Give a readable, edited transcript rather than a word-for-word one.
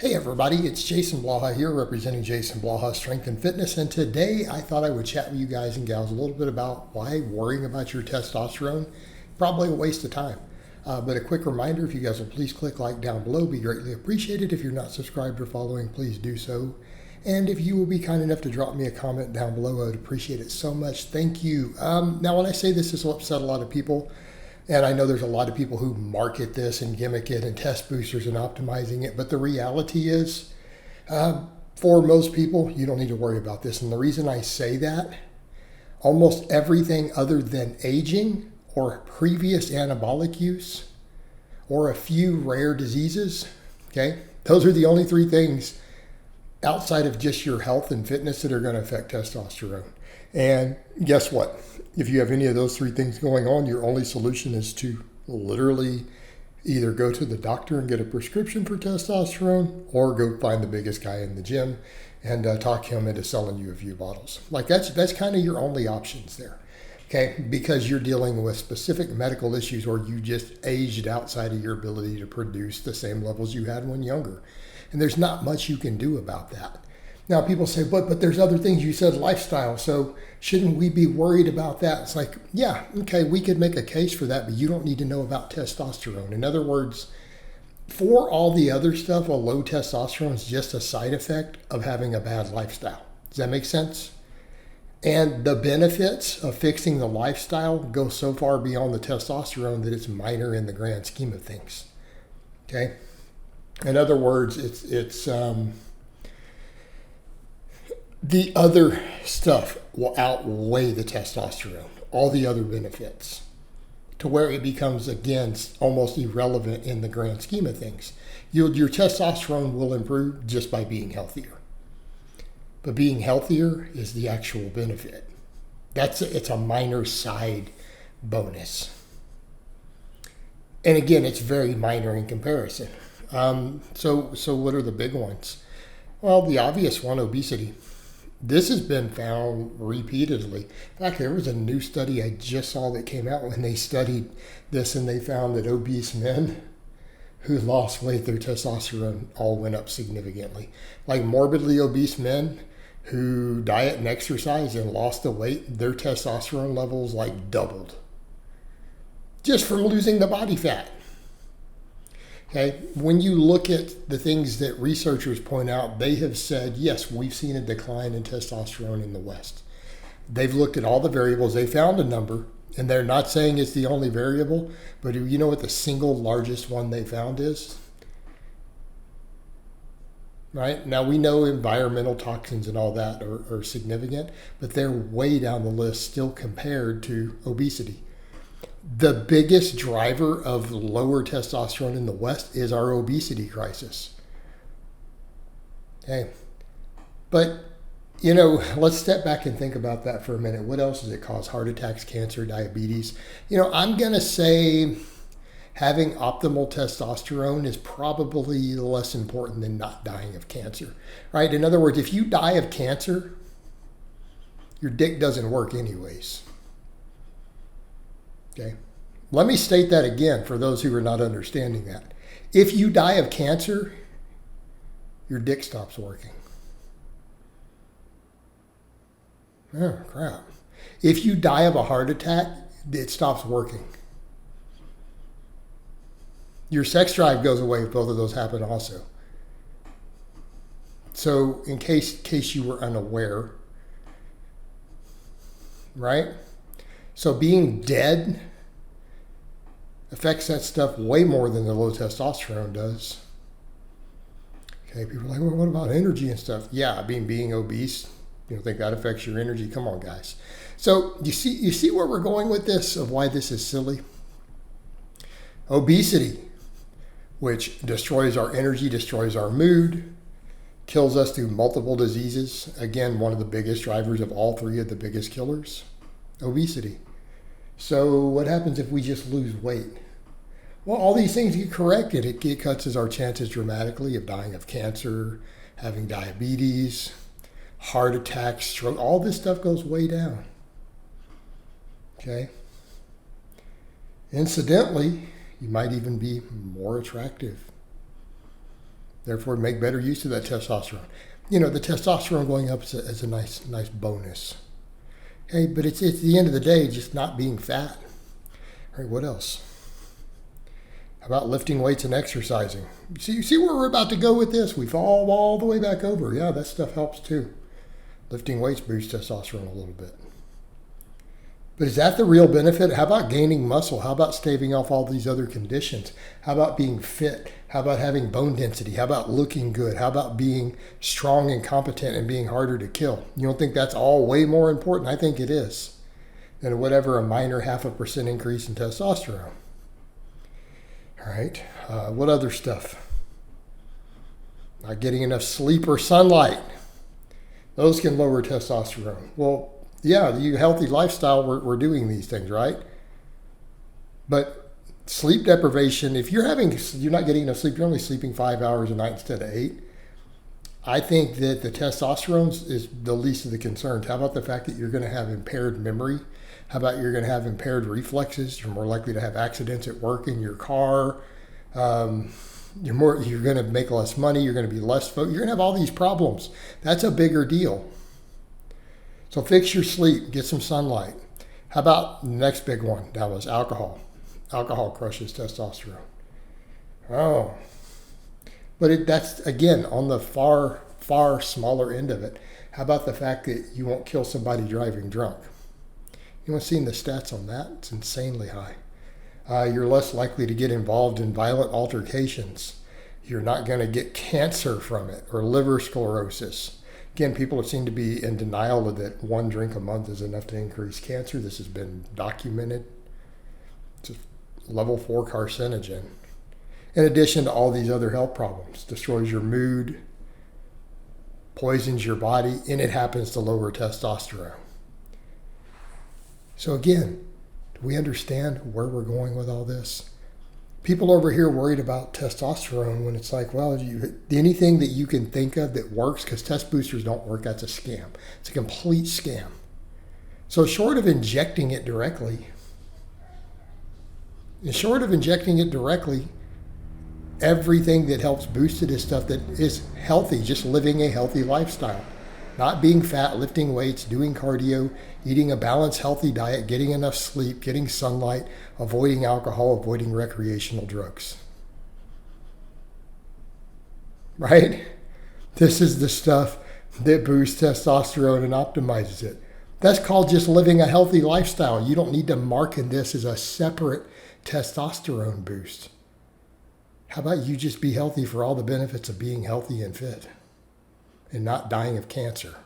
Hey everybody, it's Jason Blaha here representing Jason Blaha Strength and Fitness, and today I thought I would chat with you guys and gals a little bit about why worrying about your testosterone probably a waste of time. But a quick reminder, if you guys will please click like down below, be greatly appreciated. If you're not subscribed or following, please do so. And if you will be kind enough to drop me a comment down below, I would appreciate it so much. Thank you. Now when I say this will upset a lot of people, and I know there's a lot of people who market this and gimmick it and test boosters and optimizing it. But the reality is, for most people, you don't need to worry about this. And the reason I say that, almost everything other than aging or previous anabolic use or a few rare diseases, okay, those are the only three things outside of just your health and fitness that are going to affect testosterone. And guess what? If you have any of those three things going on, your only solution is to literally either go to the doctor and get a prescription for testosterone or go find the biggest guy in the gym and talk him into selling you a few bottles. Like that's kind of your only options there, okay? Because you're dealing with specific medical issues or you just aged outside of your ability to produce the same levels you had when younger. And there's not much you can do about that. Now people say, but there's other things. You said lifestyle, so shouldn't we be worried about that? It's like, yeah, okay, we could make a case for that, but you don't need to know about testosterone. In other words, for all the other stuff, a low testosterone is just a side effect of having a bad lifestyle. Does that make sense? And the benefits of fixing the lifestyle go so far beyond the testosterone that it's minor in the grand scheme of things. Okay? In other words, it's the other stuff will outweigh the testosterone, all the other benefits, to where it becomes, again, almost irrelevant in the grand scheme of things. Your testosterone will improve just by being healthier. But being healthier is the actual benefit. It's a minor side bonus. And again, it's very minor in comparison. So what are the big ones? Well, the obvious one, obesity. This has been found repeatedly. In fact, there was a new study I just saw that came out when they studied this, and they found that obese men who lost weight, their testosterone all went up significantly. Like morbidly obese men who diet and exercise and lost the weight, their testosterone levels like doubled just from losing the body fat. Okay, when you look at the things that researchers point out, they have said, yes, we've seen a decline in testosterone in the West. They've looked at all the variables. They found a number, and they're not saying it's the only variable, but do you know what the single largest one they found is? Right? Now, we know environmental toxins and all that are significant, but they're way down the list still compared to obesity. The biggest driver of lower testosterone in the West is our obesity crisis. Okay. But, let's step back and think about that for a minute. What else does it cause? Heart attacks, cancer, diabetes. I'm going to say having optimal testosterone is probably less important than not dying of cancer, right? In other words, if you die of cancer, your dick doesn't work anyways. Okay. Let me state that again for those who are not understanding that. If you die of cancer, your dick stops working. Oh, crap. If you die of a heart attack, it stops working. Your sex drive goes away if both of those happen also. So in case you were unaware, right? So being dead affects that stuff way more than the low testosterone does. Okay, people are like, well, what about energy and stuff? Yeah, being obese, you don't think that affects your energy? Come on, guys. So you see where we're going with this, of why this is silly? Obesity, which destroys our energy, destroys our mood, kills us through multiple diseases. Again, one of the biggest drivers of all three of the biggest killers, obesity. So what happens if we just lose weight? Well, all these things get corrected. It cuts our chances dramatically of dying of cancer, having diabetes, heart attacks, stroke. All this stuff goes way down. Okay? Incidentally, you might even be more attractive. Therefore, make better use of that testosterone. You know, the testosterone going up is a nice bonus. Okay, but it's at the end of the day just not being fat. All right, what else? How about lifting weights and exercising? You see where we're about to go with this? We fall all the way back over. Yeah, that stuff helps too. Lifting weights boosts testosterone a little bit. But is that the real benefit? How about gaining muscle? How about staving off all these other conditions? How about being fit? How about having bone density? How about looking good? How about being strong and competent and being harder to kill? You don't think that's all way more important? I think it is. Than whatever a minor 0.5% increase in testosterone. All right. What other stuff? Not getting enough sleep or sunlight. Those can lower testosterone. Well, yeah, the healthy lifestyle, we're doing these things, right? But sleep deprivation, if you're not getting enough sleep, you're only sleeping 5 hours a night instead of 8. I think that the testosterone is the least of the concerns. How about the fact that you're going to have impaired memory? How about you're going to have impaired reflexes? You're more likely to have accidents at work, in your car. You're going to make less money. You're going to be less you're going to have all these problems. That's a bigger deal. So fix your sleep, get some sunlight. How about the next big one? That was alcohol. Alcohol crushes testosterone. Oh. But that's, again, on the far, far smaller end of it. How about the fact that you won't kill somebody driving drunk? You want to see the stats on that? It's insanely high. You're less likely to get involved in violent altercations. You're not going to get cancer from it or liver sclerosis. Again, people seem to be in denial that 1 drink a month is enough to increase cancer. This has been documented. It's a level 4 carcinogen. In addition to all these other health problems, destroys your mood, poisons your body, and it happens to lower testosterone. So again, do we understand where we're going with all this? People over here worried about testosterone when it's like, well, anything that you can think of that works, because test boosters don't work, that's a scam. It's a complete scam. So short of injecting it directly, everything that helps boost it is stuff that is healthy, just living a healthy lifestyle. Not being fat, lifting weights, doing cardio, eating a balanced, healthy diet, getting enough sleep, getting sunlight, avoiding alcohol, avoiding recreational drugs. Right? This is the stuff that boosts testosterone and optimizes it. That's called just living a healthy lifestyle. You don't need to market this as a separate testosterone boost. How about you just be healthy for all the benefits of being healthy and fit and not dying of cancer?